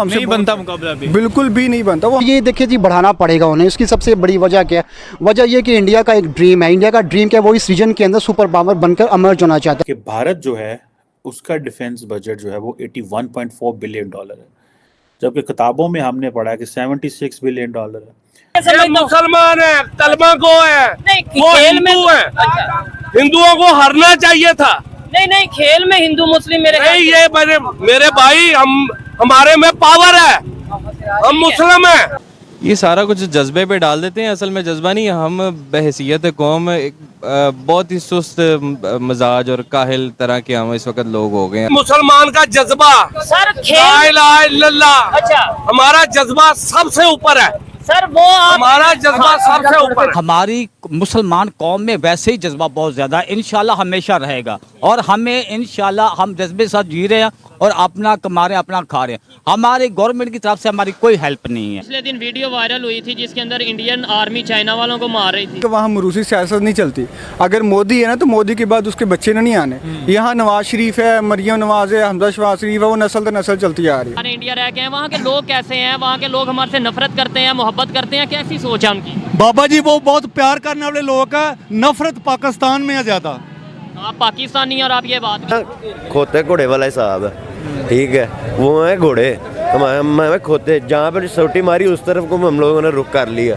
नहीं बनता मुकाबला भी। बिल्कुल भी नहीं बनता वो। ये देखिए जी, बढ़ाना पड़ेगा उन्हें। इसकी सबसे बड़ी वजह क्या है? वजह ये कि इंडिया का एक ड्रीम है। इंडिया का ड्रीम क्या है? वो इस रीजन के अंदर सुपर पावर बनकर अमर्ज होना चाहता है। कि भारत जो है उसका डिफेंस बजट जो है वो 81.4 बिलियन डॉलर है, जबकि किताबों में हमने पढ़ा है कि 76 बिलियन डॉलर है। ये मुसलमान है, कलमा को है, वो हिंदू है। हिंदुओं को हरना चाहिए था। नहीं, खेल में हिंदू मुस्लिम नहीं, ये मेरे भाई, हमारे में पावर है, हम मुस्लिम हैं। ये सारा कुछ जज्बे पे डाल देते हैं, असल में जज्बा नहीं। हम बहैसियत कौम एक बहुत ही सुस्त मिजाज और काहिल तरह के हम इस वक्त लोग हो गए हैं। मुसलमान का जज्बा सर, ला इलाहा इल्लल्लाह, अच्छा, हमारा जज्बा सबसे ऊपर है सर, वो हमारा जज्बा सबसे ऊपर है। हमारी मुसलमान कौम में वैसे ही जज्बा बहुत ज़्यादा है, इंशाल्लाह हमेशा रहेगा। और हमें इंशाल्लाह हम जज्बे के साथ जी रहे हैं और अपना कमा रहे हैं, अपना खा रहे हैं। हमारे गवर्नमेंट की तरफ से हमारी कोई हेल्प नहीं है। पिछले दिन वीडियो वायरल हुई थी जिसके अंदर इंडियन आर्मी चाइना वालों को मार रही थी। तो वहाँ मरूसी सियासत नहीं चलती। अगर मोदी है ना, तो मोदी के बाद उसके बच्चे नहीं आने। यहाँ नवाज शरीफ है, मरियम नवाज है, हमजा शवाज शरीफ है, वो नस्ल दर नस्ल चलती आ रही है। हमारे इंडिया रह गए हैं, वहाँ के लोग कैसे हैं? वहाँ के लोग हमारे से नफरत करते हैं, मोहब्बत करते हैं, कैसी सोच है उनकी? बाबा जी वो बहुत प्यार करने वाले लोग हैं, नफरत पाकिस्तान में है ज़्यादा। आप पाकिस्तानी और आप ये बात खोते घोड़े वाला हिसाब है, ठीक है। वो है घोड़े, हमें खोते, जहाँ पर सोटी मारी उस तरफ को हम लोगों ने रुख कर लिया।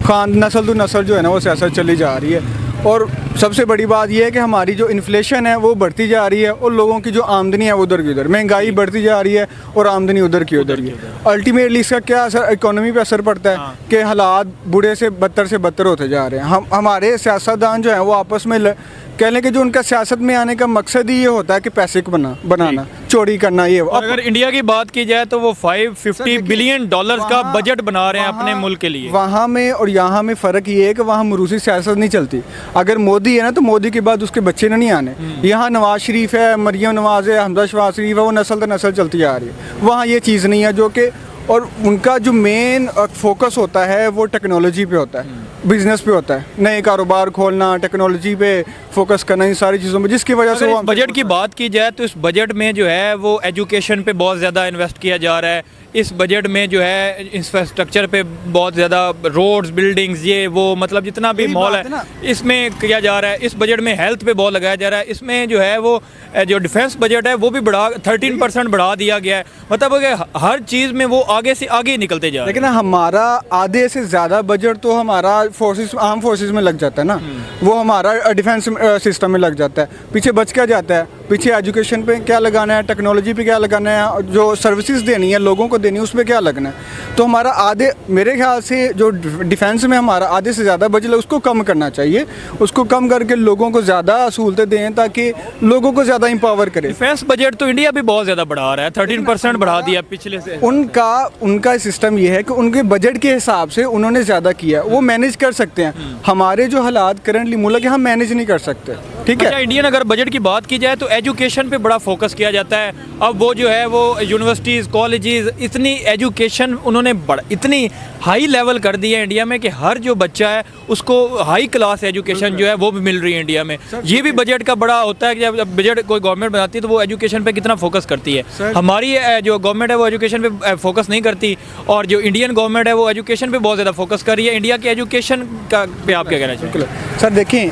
खान नस्ल दर नस्ल जो है ना वो सियासत चली जा रही है। और सबसे बड़ी बात यह है कि हमारी जो इन्फ्लेशन है वो बढ़ती जा रही है और लोगों की जो आमदनी है वो उधर की उधर, महंगाई बढ़ती जा रही है और आमदनी उधर की उधर की। अल्टीमेटली इसका क्या असर इकोनॉमी पे असर पड़ता है कि हालात बुरे से बदतर होते जा रहे हैं। हमारे सियासतदान जो हैं वो आपस में कह लें कि जो उनका सियासत में आने का मकसद ही ये होता है कि पैसे को बनाना, चोरी करना, ये। और अगर इंडिया की बात की जाए तो वो 550 बिलियन डॉलर्स का बजट बना रहे हैं अपने मुल्क के लिए। वहाँ में और यहाँ में फ़र्क ये है कि वहाँ मरूसी सियासत नहीं चलती। अगर मोदी है ना, तो मोदी के बाद उसके बच्चे नहीं आने। यहाँ नवाज शरीफ है, मरियम नवाज है, हमजा शवाज शरीफ है, वो नस्ल दर नस्ल चलती आ रही है। वहाँ ये चीज़ नहीं है जो कि, और उनका जो मेन फोकस होता है वो टेक्नोलॉजी पे होता है, बिजनेस पे होता है, नए कारोबार खोलना, टेक्नोलॉजी पे फोकस करना, इन सारी चीज़ों में, जिसकी वजह से वो बजट की बात की जाए तो इस बजट में जो है वो एजुकेशन पे बहुत ज़्यादा इन्वेस्ट किया जा रहा है। इस बजट में जो है इंफ्रास्ट्रक्चर पे बहुत ज़्यादा, रोड्स, बिल्डिंग्स, ये वो, मतलब जितना भी मॉल है इसमें किया जा रहा है। इस बजट में हेल्थ पे बहुत लगाया जा रहा है। इसमें जो है वो जो डिफेंस बजट है वो भी 13% बढ़ा दिया गया है। मतलब कि हर चीज़ में वो आगे से आगे निकलते जा रहे हैं। लेकिन हमारा आधे से ज़्यादा बजट तो हमारा आर्म फोर्सेस में लग जाता है ना, वो हमारा डिफेंस सिस्टम में लग जाता है। पीछे बच क्या जाता है? पीछे एजुकेशन पे क्या लगाना है, टेक्नोलॉजी पे क्या लगाना है, जो सर्विसेज देनी है लोगों को देनी है, उसमें क्या लगना है। तो हमारा आधे, मेरे ख्याल से जो डिफेंस में हमारा आधे से ज़्यादा बजट है उसको कम करना चाहिए। उसको कम करके लोगों को ज़्यादा सहूलतें दें ताकि लोगों को ज़्यादा इंपावर करें। डिफेंस बजट तो इंडिया भी बहुत ज़्यादा बढ़ा रहा है, 13% बढ़ा दिया पिछले से। उनका सिस्टम ये है कि उनके बजट के हिसाब से उन्होंने ज़्यादा किया, वो मैनेज कर सकते हैं। हमारे जो हालात करंटली मुल्क है, हम मैनेज नहीं कर सकते, ठीक है। अच्छा, इंडियन अगर बजट की बात की जाए तो एजुकेशन पे बड़ा फोकस किया जाता है। अब वो जो है वो यूनिवर्सिटीज़, कॉलेजेस, इतनी एजुकेशन उन्होंने इतनी हाई लेवल कर दी है इंडिया में कि हर जो बच्चा है उसको हाई क्लास एजुकेशन जो है वो भी मिल रही है इंडिया में। ये भी बजट का बड़ा होता है कि जब बजट कोई गवर्नमेंट बनाती है तो वो एजुकेशन पे कितना फोकस करती है। हमारी जो गवर्नमेंट है वो एजुकेशन पे फोकस नहीं करती, और जो इंडियन गवर्नमेंट है वो एजुकेशन पे बहुत ज़्यादा फोकस कर रही है। इंडिया की एजुकेशन का पे आप क्या कहना चाहिए? सर देखें,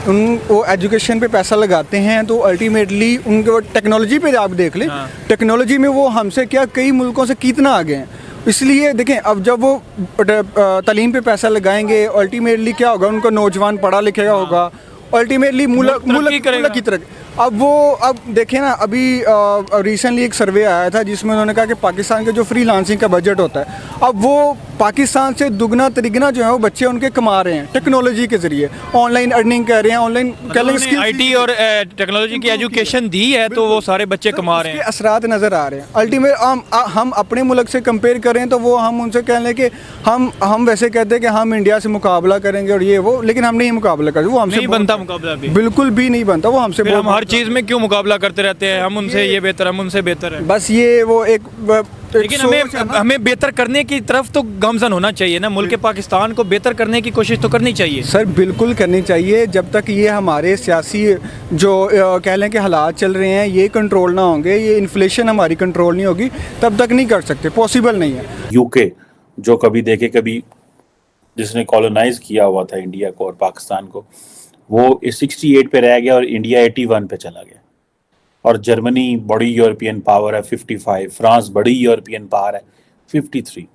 वो एजुकेशन पे पैसा लगाते हैं तो अल्टीमेटली उनके टेक्नोलॉजी पे आप देख लें, टेक्नोलॉजी में वो हमसे क्या कई मुल्कों से कितना आगे हैं। इसलिए देखें, अब जब वो तालीम पे पैसा लगाएंगे, अल्टीमेटली क्या होगा, उनका नौजवान पढ़ा लिखेगा होगा, अल्टीमेटली मुल्क की तरह। अब देखें ना, अभी रिसेंटली एक सर्वे आया था जिसमें उन्होंने कहा कि पाकिस्तान के जो फ्रीलांसिंग का बजट होता है, अब वो पाकिस्तान से दुगना तिगना जो है वो बच्चे उनके कमा रहे हैं टेक्नोलॉजी के जरिए, ऑनलाइन अर्निंग कर रहे हैं, ऑनलाइन आईटी और टेक्नोलॉजी की एजुकेशन दी है तो वो सारे बच्चे कमा रहे हैं। असरात नज़र आ रहे हैं। अल्टीमेट हम अपने मुल्क से कंपेयर करें तो वो हम उनसे कह लें कि हम वैसे कहते हैं कि हम इंडिया से मुकाबला करेंगे और ये वो, लेकिन हम नहीं मुकाबला करते, वो हमसे नहीं बनता मुकाबला भी, बिल्कुल भी नहीं बनता। वो हमसे हम हर चीज़ में क्यों मुकाबला करते रहते हैं? हम उनसे ये बेहतर, हम उनसे बेहतर है। बस ये वो एक एक लेकिन सोच है ना। हमें बेहतर करने की तरफ तो गामजन होना चाहिए ना, मुल्क पाकिस्तान को बेहतर करने की कोशिश तो करनी चाहिए। सर बिल्कुल करनी चाहिए। जब तक ये हमारे सियासी जो कह लें कि हालात चल रहे हैं ये कंट्रोल ना होंगे, ये इन्फ्लेशन हमारी कंट्रोल नहीं होगी, तब तक नहीं कर सकते, पॉसिबल नहीं है। यूके जो कभी देखे कभी जिसने कॉलोनाइज किया हुआ था इंडिया को और पाकिस्तान को, वो 68 पे रह गया और इंडिया 81 पे चला गया। और जर्मनी बड़ी यूरोपियन पावर है 55, फ्रांस बड़ी यूरोपियन पावर है 53।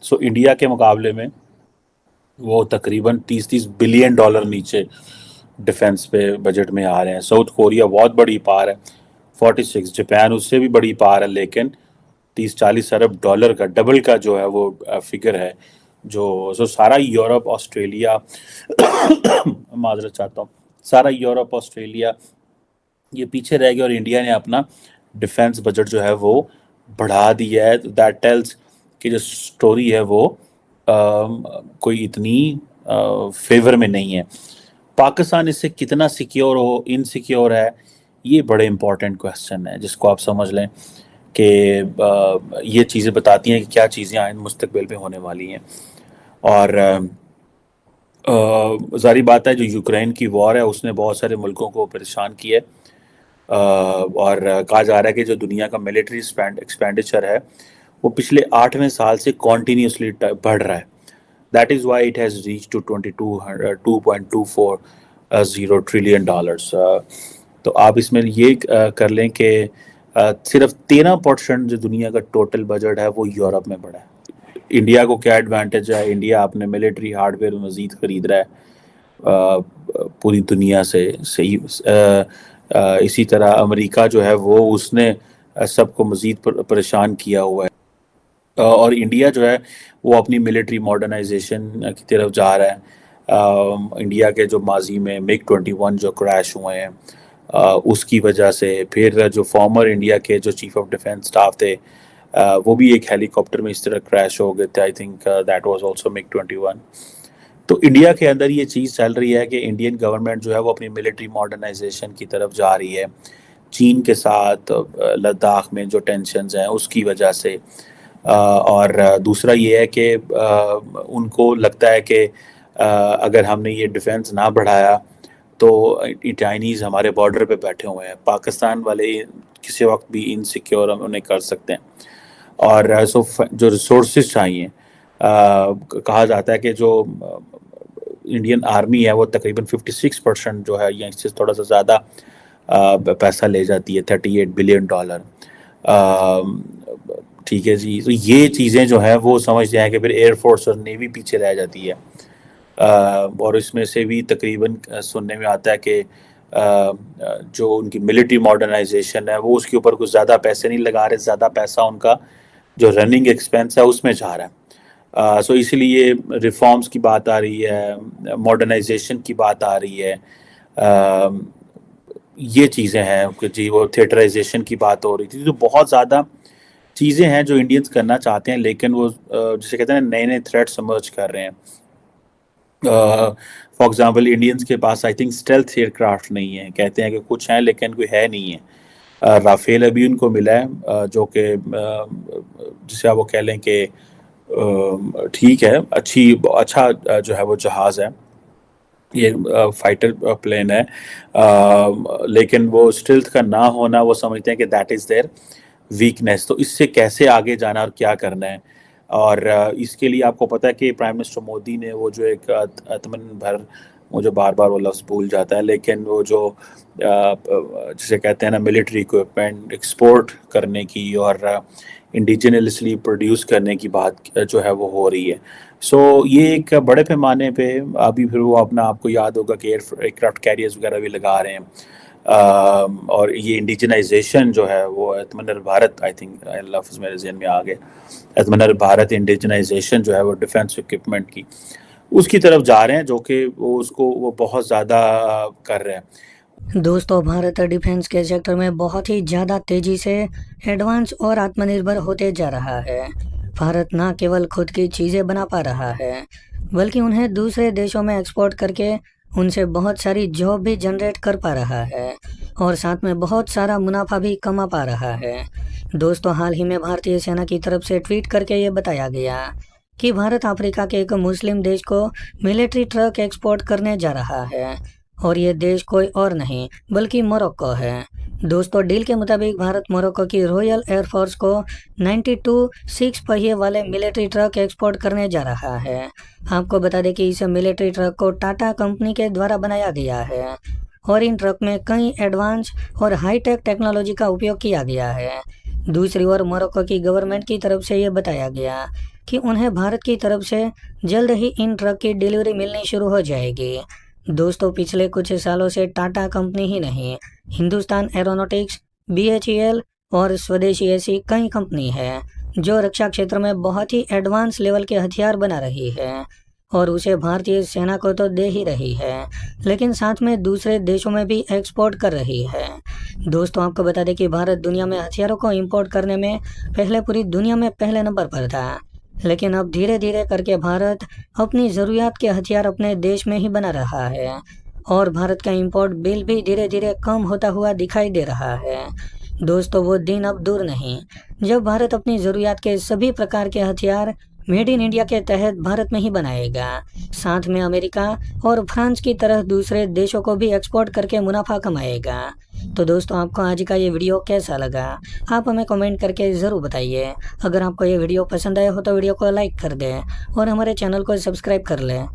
सो इंडिया के मुकाबले में वो तकरीबन 30-30 बिलियन डॉलर नीचे डिफेंस पे बजट में आ रहे हैं। साउथ कोरिया बहुत बड़ी पावर है 46, जापान उससे भी बड़ी पावर है, लेकिन 30-40 अरब डॉलर का डबल का जो है वो फिगर है। जो सारा यूरोप ऑस्ट्रेलिया माजरत चाहता हूँ, सारा यूरोप ऑस्ट्रेलिया ये पीछे रह गया और इंडिया ने अपना डिफेंस बजट जो है वो बढ़ा दिया है। दैट टेल्स कि जो स्टोरी है वो कोई इतनी फेवर में नहीं है। पाकिस्तान इससे कितना सिक्योर हो, इनसिक्योर है, ये बड़े इंपॉर्टेंट क्वेश्चन है जिसको आप समझ लें कि ये चीज़ें बताती हैं कि क्या चीज़ें आइंदा मुस्तकबिल में होने वाली हैं। और ज़ाहिर बात है जो यूक्रेन की वॉर है उसने बहुत सारे मुल्कों को परेशान किया है। और कहा जा रहा है कि जो दुनिया का मिलिट्री एक्सपेंडिचर है वो पिछले 8वें साल से कॉन्टीन्यूसली बढ़ रहा है। That is why it has reach to 2.240 trillion dollars. तो आप इसमें ये कर लें कि सिर्फ 13% जो दुनिया का टोटल बजट है वो यूरोप में बढ़ा है। इंडिया को क्या एडवांटेज है? इंडिया अपने मिलिट्री हार्डवेयर मज़ीद ख़रीद रहा है पूरी दुनिया से सही। इसी तरह अमेरिका जो है वो उसने सबको मज़ीद परेशान किया हुआ है। और इंडिया जो है वो अपनी मिलिट्री मॉडर्नाइजेशन की तरफ जा रहा है। इंडिया के जो माजी में MiG-21 जो क्रैश हुए हैं उसकी वजह से, फिर जो फॉर्मर इंडिया के जो चीफ ऑफ डिफेंस स्टाफ थे वो भी एक हेलीकॉप्टर में इस तरह क्रैश हो गए थे। I think that was also MiG-21। तो इंडिया के अंदर ये चीज़ चल रही है कि इंडियन गवर्नमेंट जो है वो अपनी मिलिट्री मॉडर्नाइजेशन की तरफ जा रही है। चीन के साथ लद्दाख में जो टेंशन्स हैं उसकी वजह से। और दूसरा ये है कि उनको लगता है कि अगर हमने ये डिफेंस ना बढ़ाया तो चाइनीज़ हमारे बॉर्डर पे बैठे हुए हैं, पाकिस्तान वाले किसी वक्त भी इनसिक्योर हम उन्हें कर सकते हैं। और जो रिसोर्सेज चाहिए, कहा जाता है कि जो इंडियन आर्मी है वो तकरीबन 56% जो है या इससे थोड़ा सा ज़्यादा पैसा ले जाती है, 38 बिलियन डॉलर। ठीक है जी। तो ये चीज़ें जो है वो समझते हैं कि फिर एयरफोर्स और नेवी पीछे रह जाती है। और इसमें से भी तकरीबन सुनने में आता है कि जो उनकी मिलिट्री मॉडर्नाइजेशन है वो उसके ऊपर कुछ ज़्यादा पैसे नहीं लगा रहे, ज़्यादा पैसा उनका जो रनिंग एक्सपेंस है उसमें जा रहा है। सो इसलिए रिफॉर्म्स की बात आ रही है, मॉडर्नाइजेशन की बात आ रही है, ये चीज़ें हैं कि जी वो थिएटराइजेशन की बात हो रही थी। तो बहुत ज़्यादा चीज़ें हैं जो इंडियंस करना चाहते हैं, लेकिन वो जिसे कहते हैं नए नए थ्रेट्स समर्ज कर रहे हैं। फॉर एग्जांपल इंडियंस के पास आई थिंक स्टेल्थ एयरक्राफ्ट नहीं है, कहते हैं कि कुछ हैं लेकिन कोई है नहीं है। राफेल अभी उनको मिला है जो कि जिसे आप वो कह लें कि ठीक है, अच्छा जो है वो जहाज़ है, ये फाइटर प्लेन है, लेकिन वो स्टेल्थ का ना होना वो समझते हैं कि दैट इज़ देयर वीकनेस। तो इससे कैसे आगे जाना और क्या करना है। और इसके लिए आपको पता है कि प्राइम मिनिस्टर मोदी ने वो जो एक अतमन भर, मुझे बार बार वो लफ्ज़ भूल जाता है, लेकिन वो जो जिसे कहते हैं ना मिलिट्री इक्विपमेंट एक्सपोर्ट करने की और इंडिजिनसली प्रोड्यूस करने की बात जो है वो हो रही है। सो ये एक बड़े पैमाने पे अभी फिर वो अपना, आपको याद होगा कि एयरक्राफ्ट कैरियर्स वगैरह भी लगा रहे हैं। और ये इंडिजनाइजेशन जो है वो आत्मनिर्भर भारत, आई थिंक लफ्ज़ मेरे ज़हन में आ गए, आत्मनिर्भर भारत इंडिजनाइजेशन जो है वो डिफेंस इक्विपमेंट की उसकी तरफ जा रहे हैं, जो कि वो बहुत ज़्यादा कर रहे हैं। दोस्तों, भारत डिफेंस के सेक्टर में बहुत ही ज़्यादा तेज़ी से एडवांस और आत्मनिर्भर होते जा रहा है। भारत न केवल खुद की चीज़ें बना पा रहा है, बल्कि उन्हें दूसरे देशों में एक्सपोर्ट करके उनसे बहुत सारी जॉब भी जनरेट कर पा रहा है और साथ में बहुत सारा मुनाफा भी कमा पा रहा है। दोस्तों हाल ही में भारतीय सेना की तरफ से ट्वीट करके ये बताया गया कि भारत अफ्रीका के एक मुस्लिम देश को मिलिट्री ट्रक एक्सपोर्ट करने जा रहा है और ये देश कोई और नहीं बल्कि मोरक्को है। दोस्तों डील के मुताबिक भारत मोरक्को की रॉयल एयरफोर्स को 92 6 पहिए वाले मिलिट्री ट्रक एक्सपोर्ट करने जा रहा है। आपको बता दें कि इस मिलिट्री ट्रक को टाटा कंपनी के द्वारा बनाया गया है और इन ट्रक में कई एडवांस और हाईटेक टेक्नोलॉजी का उपयोग किया गया है। दूसरी ओर मोरक्को की गवर्नमेंट की तरफ से ये बताया गया कि उन्हें भारत की तरफ से जल्द ही इन ट्रक की डिलीवरी मिलनी शुरू हो जाएगी। दोस्तों पिछले कुछ सालों से टाटा कंपनी ही नहीं, हिंदुस्तान एरोनॉटिक्स, BHEL और स्वदेशी ऐसी कई कंपनी है जो रक्षा क्षेत्र में बहुत ही एडवांस लेवल के हथियार बना रही है और उसे भारतीय सेना को तो दे ही रही है, लेकिन साथ में दूसरे देशों में भी एक्सपोर्ट कर रही है। दोस्तों आपको बता दें कि भारत दुनिया में हथियारों को इंपोर्ट करने में पहले पूरी दुनिया में पहले नंबर पर था, लेकिन अब धीरे धीरे करके भारत अपनी ज़रूरियात के हथियार अपने देश में ही बना रहा है और भारत का इंपोर्ट बिल भी धीरे धीरे कम होता हुआ दिखाई दे रहा है। दोस्तों वो दिन अब दूर नहीं जब भारत अपनी ज़रूरियात के सभी प्रकार के हथियार मेड इन इंडिया के तहत भारत में ही बनाएगा, साथ में अमेरिका और फ्रांस की तरह दूसरे देशों को भी एक्सपोर्ट करके मुनाफा कमाएगा। तो दोस्तों आपको आज का ये वीडियो कैसा लगा आप हमें कमेंट करके ज़रूर बताइए। अगर आपको ये वीडियो पसंद आया हो तो वीडियो को लाइक कर दें और हमारे चैनल को सब्सक्राइब कर लें।